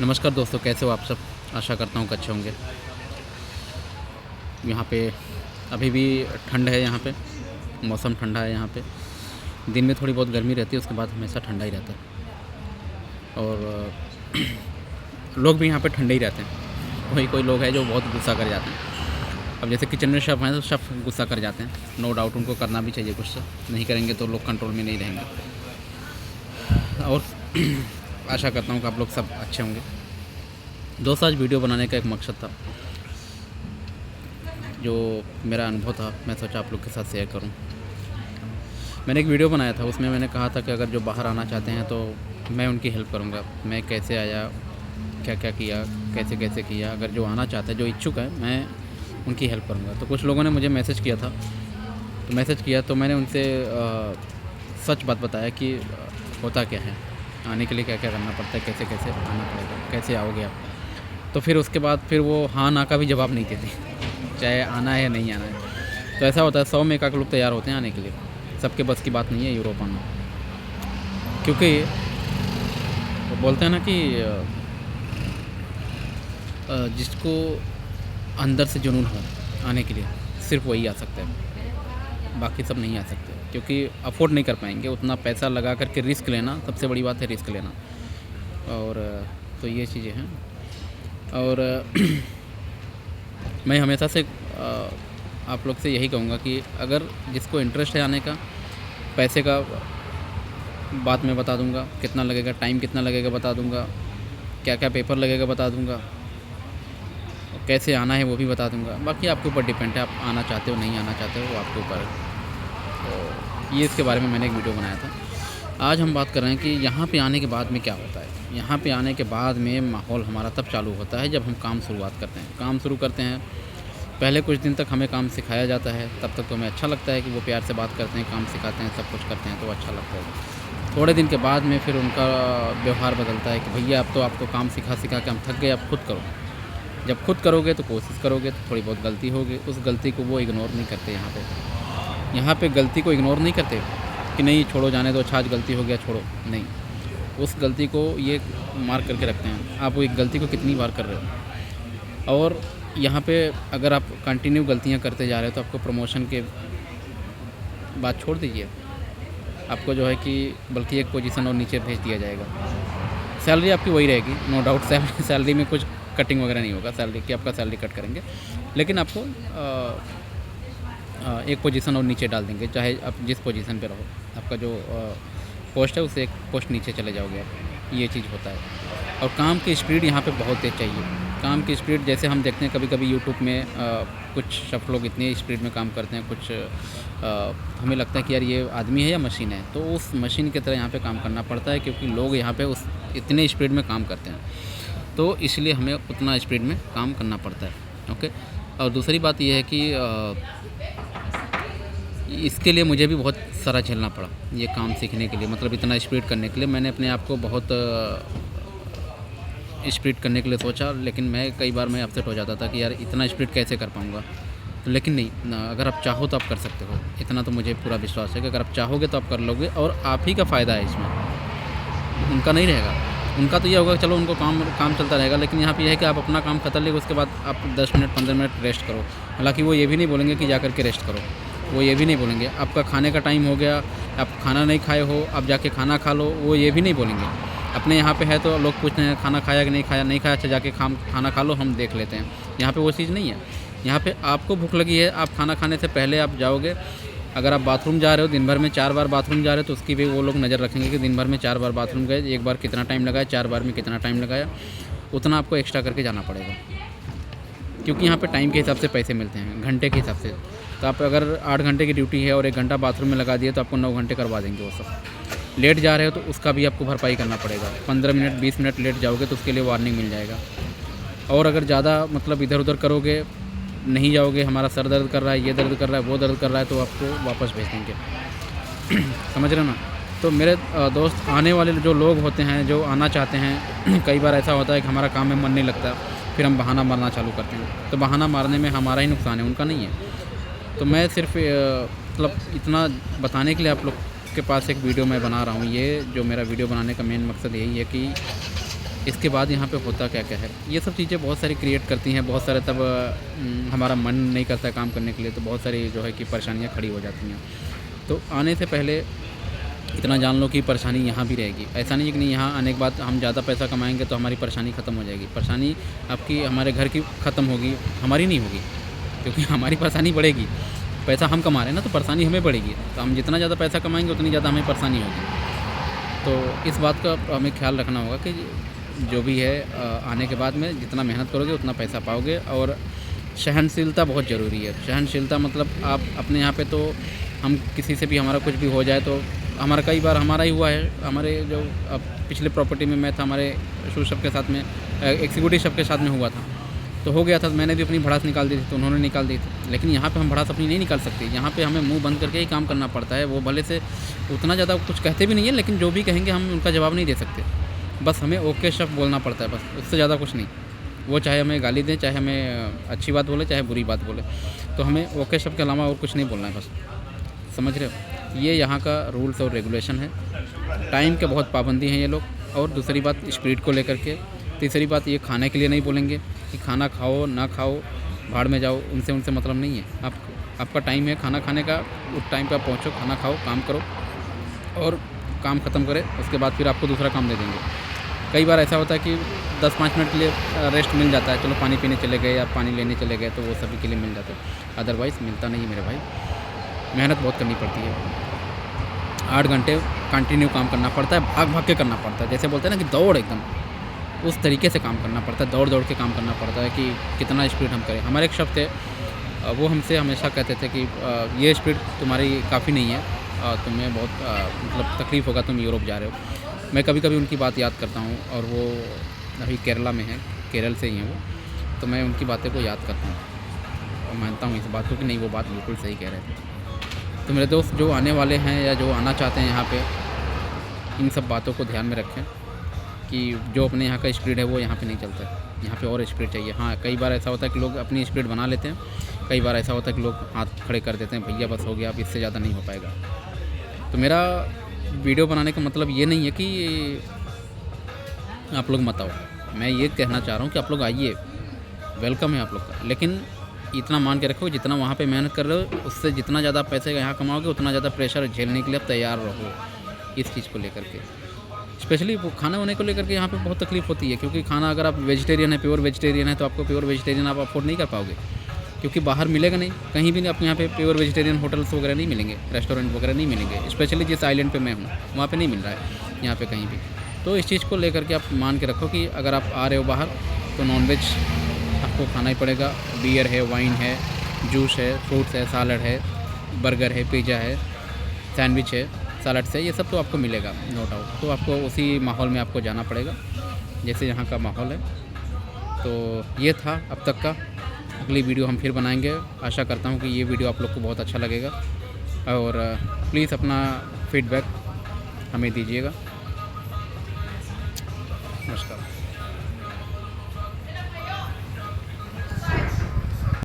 नमस्कार दोस्तों, कैसे हो आप सब। आशा करता हूँ कि अच्छे होंगे। यहाँ पे अभी भी ठंड है। यहाँ पे मौसम ठंडा है। यहाँ पे दिन में थोड़ी बहुत गर्मी रहती है, उसके बाद हमेशा ठंडा ही रहता है। और लोग भी यहाँ पे ठंडे ही रहते हैं। कोई कोई लोग हैं जो बहुत गुस्सा कर जाते हैं। अब जैसे किचन में शेफ़ हैं तो शेफ़ गुस्सा कर जाते हैं। नो डाउट उनको करना भी चाहिए गुस्सा, नहीं करेंगे तो लोग कंट्रोल में नहीं रहेंगे। और आशा करता हूँ कि आप लोग सब अच्छे होंगे। दोस्तों, आज वीडियो बनाने का एक मकसद था, जो मेरा अनुभव था, मैं सोचा आप लोग के साथ शेयर करूं। मैंने एक वीडियो बनाया था, उसमें मैंने कहा था कि अगर जो बाहर आना चाहते हैं तो मैं उनकी हेल्प करूंगा। मैं कैसे आया, क्या क्या किया, कैसे कैसे किया। अगर जो आना चाहते हैं, जो इच्छुक है, मैं उनकी हेल्प करूंगा। तो कुछ लोगों ने मुझे मैसेज किया था, तो मैंने उनसे सच बात बताया कि होता क्या है, आने के लिए क्या क्या करना पड़ता है, कैसे कैसे आना पड़ेगा, कैसे आओगे आप। तो फिर उसके बाद फिर वो हाँ ना का भी जवाब नहीं देते, चाहे आना है या नहीं आना है। तो ऐसा होता है, 100 में एक लोग तैयार होते हैं आने के लिए। सबके बस की बात नहीं है यूरोप आना, क्योंकि वो बोलते हैं ना कि जिसको अंदर से जुनून हो आने के लिए, सिर्फ वही आ सकते हैं, बाकी सब नहीं आ सकते, क्योंकि अफोर्ड नहीं कर पाएंगे उतना पैसा लगा करके। रिस्क लेना सबसे बड़ी बात है, रिस्क लेना। और तो ये चीज़ें हैं। और मैं हमेशा से आप लोग से यही कहूँगा कि अगर जिसको इंटरेस्ट है आने का, पैसे का बात मैं बता दूँगा, कितना लगेगा, टाइम कितना लगेगा बता दूँगा, क्या क्या पेपर लगेगा बता दूँगा, कैसे आना है वो भी बता दूँगा। बाकी आपके ऊपर डिपेंड है, आप आना चाहते हो नहीं आना चाहते हो, वो आपके ऊपर है। तो ये इसके बारे में मैंने एक वीडियो बनाया था। आज हम बात कर रहे हैं कि यहाँ पे आने के बाद में क्या होता है। यहाँ पे आने के बाद में माहौल हमारा तब चालू होता है जब हम काम शुरुआत करते हैं। काम शुरू करते हैं, पहले कुछ दिन तक हमें काम सिखाया जाता है, तब तक तो हमें अच्छा लगता है कि वो प्यार से बात करते हैं, काम सिखाते हैं, सब कुछ करते हैं, तो अच्छा लगता है। थोड़े दिन के बाद में फिर उनका व्यवहार बदलता है कि भैया अब तो आपको काम सिखा सिखा के हम थक गए, अब खुद करो। जब खुद करोगे तो कोशिश करोगे तो थोड़ी बहुत गलती होगी, उस गलती को वो इग्नोर नहीं करते। यहाँ पे गलती को इग्नोर नहीं करते कि नहीं छोड़ो, जाने दो, अच्छा आज गलती हो गया, छोड़ो। नहीं, उस गलती को ये मार्क करके रखते हैं, आप वो एक गलती को कितनी बार कर रहे हो। और यहाँ पे अगर आप कंटिन्यू गलतियाँ करते जा रहे हो तो आपको प्रमोशन के बात छोड़ दीजिए, आपको जो है कि बल्कि एक पोजीशन और नीचे भेज दिया जाएगा। सैलरी आपकी वही रहेगी, नो डाउट। सैलरी में कुछ कटिंग वगैरह नहीं होगा, सैलरी की आपका सैलरी कट करेंगे, लेकिन आपको एक पोजीशन और नीचे डाल देंगे। चाहे आप जिस पोजीशन पे रहो, आपका जो पोस्ट है उससे एक पोस्ट नीचे चले जाओगे आप। ये चीज़ होता है। और काम की स्पीड यहाँ पे बहुत तेज़ चाहिए। काम की स्पीड जैसे हम देखते हैं कभी कभी यूट्यूब में, कुछ शेफ लोग इतने स्पीड में काम करते हैं, कुछ हमें लगता है कि यार ये आदमी है या मशीन है। तो उस मशीन की तरह यहाँ पे काम करना पड़ता है, क्योंकि लोग यहाँ पे उस इतने स्पीड में काम करते हैं, तो इसलिए हमें उतना स्पीड में काम करना पड़ता है। ओके। और दूसरी बात ये है कि इसके लिए मुझे भी बहुत सारा झेलना पड़ा, ये काम सीखने के लिए, मतलब इतना स्पीड करने के लिए। मैंने अपने आप को बहुत स्पीड करने के लिए सोचा, लेकिन मैं कई बार मैं अपसेट हो जाता था कि यार इतना स्पीड कैसे कर पाऊँगा। तो लेकिन नहीं ना, अगर आप चाहो तो आप कर सकते हो। इतना तो मुझे पूरा विश्वास है कि अगर आप चाहोगे तो आप कर लोगे, और आप ही का फ़ायदा है इसमें, उनका नहीं रहेगा। उनका तो ये होगा चलो उनको काम चलता रहेगा, लेकिन यहाँ पे यह है कि आप अपना काम खत्म लेंगे, उसके बाद आप 10 मिनट 15 मिनट रेस्ट करो। हालाँकि वो ये भी नहीं बोलेंगे कि जा कर के रेस्ट करो, वो ये भी नहीं बोलेंगे आपका खाने का टाइम हो गया, आप खाना नहीं खाए हो, आप जाके खाना खा लो, वो ये भी नहीं बोलेंगे। अपने यहाँ पे है तो लोग पूछते हैं खाना खाया कि नहीं खाया, नहीं खाया, अच्छा जाके खाना खा लो, हम देख लेते हैं। यहाँ पे वो चीज़ नहीं है। यहाँ पे आपको भूख लगी है, आप खाना खाने से पहले आप जाओगे। अगर आप बाथरूम जा रहे हो, दिन भर में 4 बार बाथरूम जा रहे हो, तो उसकी भी वो लोग नज़र रखेंगे कि दिन भर में 4 बार बाथरूम गए, एक बार कितना टाइम लगाया, 4 बार में कितना टाइम लगाया, उतना आपको एक्स्ट्रा करके जाना पड़ेगा। क्योंकि यहाँ पे टाइम के हिसाब से पैसे मिलते हैं, घंटे के हिसाब से। तो आप अगर 8 घंटे की ड्यूटी है और 1 घंटा बाथरूम में लगा दिए तो आपको 9 घंटे करवा देंगे वो सब। लेट जा रहे हो तो उसका भी आपको भरपाई करना पड़ेगा। 15 मिनट 20 मिनट लेट जाओगे तो उसके लिए वार्निंग मिल जाएगा। और अगर ज़्यादा मतलब इधर उधर करोगे, नहीं जाओगे, हमारा सर दर्द कर रहा है, ये दर्द कर रहा है, वो दर्द कर रहा है, तो आपको वापस भेज देंगे। समझ रहे हो ना। तो मेरे दोस्त, आने वाले जो लोग होते हैं, जो आना चाहते हैं, कई बार ऐसा होता है कि हमारा काम में मन नहीं लगता, फिर हम बहाना मारना चालू करते हैं। तो बहाना मारने में हमारा ही नुकसान है, उनका नहीं है। तो मैं सिर्फ मतलब इतना बताने के लिए आप लोग के पास एक वीडियो मैं बना रहा हूँ। ये जो मेरा वीडियो बनाने का मेन मकसद यही है कि इसके बाद यहाँ पे होता क्या क्या है, ये सब चीज़ें बहुत सारी क्रिएट करती हैं, बहुत सारे तब हमारा मन नहीं करता काम करने के लिए, तो बहुत सारी जो है कि परेशानियाँ खड़ी हो जाती हैं। तो आने से पहले इतना जान लो कि परेशानी यहाँ भी रहेगी। ऐसा नहीं है कि नहीं, यहाँ आने के बाद हम ज़्यादा पैसा कमाएँगे तो हमारी परेशानी ख़त्म हो जाएगी। परेशानी आपकी हमारे घर की ख़त्म होगी, हमारी नहीं होगी, क्योंकि हमारी परेशानी बढ़ेगी। पैसा हम कमा रहे हैं ना, तो परेशानी हमें बढ़ेगी। तो हम जितना ज़्यादा पैसा कमाएँगे उतनी ज़्यादा हमें परेशानी होगी। तो इस बात का हमें ख़्याल रखना होगा कि जो भी है आने के बाद में जितना मेहनत करोगे उतना पैसा पाओगे। और सहनशीलता बहुत ज़रूरी है। सहनशीलता मतलब आप अपने यहाँ पे, तो हम किसी से भी हमारा कुछ भी हो जाए, तो हमारा कई बार हमारा ही हुआ है। हमारे जो पिछले प्रॉपर्टी में मैं था, हमारे शू शॉप के साथ में एग्जीक्यूटिव शॉप के साथ में हुआ था, तो हो गया था। मैंने भी अपनी भड़ास निकाल दी थी, तो उन्होंने निकाल दी थी। लेकिन यहाँ पे हम भड़ास अपनी नहीं निकाल सकते। यहाँ पे हमें मुंह बंद करके ही काम करना पड़ता है। वो भले से उतना ज़्यादा कुछ कहते भी नहीं है, लेकिन जो भी कहेंगे हम उनका जवाब नहीं दे सकते। बस हमें ओके शब्द बोलना पड़ता है, बस उससे ज़्यादा कुछ नहीं। वो चाहे हमें गाली दें, चाहे हमें अच्छी बात बोले, चाहे बुरी बात बोले, तो हमें ओके शब्द के अलावा और कुछ नहीं बोलना है, बस। समझ रहे हो? ये यहाँ का रूल्स और रेगुलेशन है। टाइम के बहुत पाबंदी हैं ये लोग। और दूसरी बात स्पीड को लेकर के। तीसरी बात, ये खाने के लिए नहीं बोलेंगे कि खाना खाओ ना खाओ, भाड़ में जाओ, उनसे मतलब नहीं है। आपका टाइम है खाना खाने का, उस टाइम पे आप पहुँचो, खाना खाओ, काम करो और काम ख़त्म करें। उसके बाद फिर आपको दूसरा काम दे देंगे। कई बार ऐसा होता है कि 10-5 मिनट के लिए रेस्ट मिल जाता है, चलो पानी पीने चले गए या पानी लेने चले गए, तो वो सभी के लिए मिल जाता है। अदरवाइज़ मिलता नहीं मेरे भाई। मेहनत बहुत करनी पड़ती है। 8 घंटे कंटिन्यू काम करना पड़ता है, भाग भाग के करना पड़ता है। जैसे बोलते हैं ना कि दौड़, एकदम उस तरीके से काम करना पड़ता है। दौड़ दौड़ के काम करना पड़ता है कि कितना स्पीड हम करें। हमारे एक शब्द थे, वो हमसे हमेशा कहते थे कि ये स्पीड तुम्हारी काफ़ी नहीं है, तुम्हें बहुत मतलब तकलीफ़ होगा, तुम यूरोप जा रहे हो। मैं कभी कभी उनकी बात याद करता हूँ, और वो अभी केरला में है, केरल से ही हैं वो, तो मैं उनकी बातें को याद करता हूँ और मानता हूँ इस बात को कि नहीं, वो बात बिल्कुल सही कह रहे थे। तो मेरे दोस्त जो आने वाले हैं या जो आना चाहते हैं यहाँ पे, इन सब बातों को ध्यान में रखें कि जो अपने यहाँ का स्पीड है वो यहाँ पे नहीं चलता है। यहाँ पे और स्पीड चाहिए। हाँ, कई बार ऐसा होता है कि लोग अपनी स्पीड बना लेते हैं, कई बार ऐसा होता है कि लोग हाथ खड़े कर देते हैं, भैया बस हो गया, अब इससे ज़्यादा नहीं हो पाएगा। तो मेरा वीडियो बनाने का मतलब ये नहीं है कि आप लोग मत आओ। मैं ये कहना चाह रहा हूँ कि आप लोग आइए, वेलकम है आप लोग का। लेकिन इतना मान के रखो, जितना वहाँ पे मेहनत कर रहे हो, उससे जितना ज़्यादा पैसे यहाँ कमाओगे, उतना ज़्यादा प्रेशर झेलने के लिए आप तैयार रहो। इस चीज़ को लेकर के, स्पेशली वो खाना होने को लेकर के यहाँ पे बहुत तकलीफ़ होती है। क्योंकि खाना, अगर आप वेजिटेरियन है, प्योर वेजिटेरियन है, तो आपको प्योर वेजिटेरियन आप अफोर्ड नहीं कर पाओगे, क्योंकि बाहर मिलेगा नहीं, कहीं भी नहीं। आपको यहाँ पे प्योर वेजिटेरियन होटल्स वगैरह नहीं मिलेंगे, रेस्टोरेंट वगैरह नहीं मिलेंगे। स्पेशली जिस आइलैंड पे मैं हूँ, वहाँ पे नहीं मिल रहा है यहाँ पे कहीं भी। तो इस चीज़ को लेकर के आप मान के रखो कि अगर आप आ रहे हो बाहर, तो नॉनवेज आपको खाना ही पड़ेगा। बियर है, वाइन है, जूस है, फ्रूट्स है, सलाद है, बर्गर है, पिज़्ज़ा है, सैंडविच है, सलाड्स है, ये सब तो आपको मिलेगा, नो डाउट। तो आपको उसी माहौल में आपको जाना पड़ेगा, जैसे यहाँ का माहौल है। तो ये था अब तक का। अगली वीडियो हम फिर बनाएंगे। आशा करता हूँ कि ये वीडियो आप लोग को बहुत अच्छा लगेगा, और प्लीज़ अपना फीडबैक हमें दीजिएगा। नमस्कार।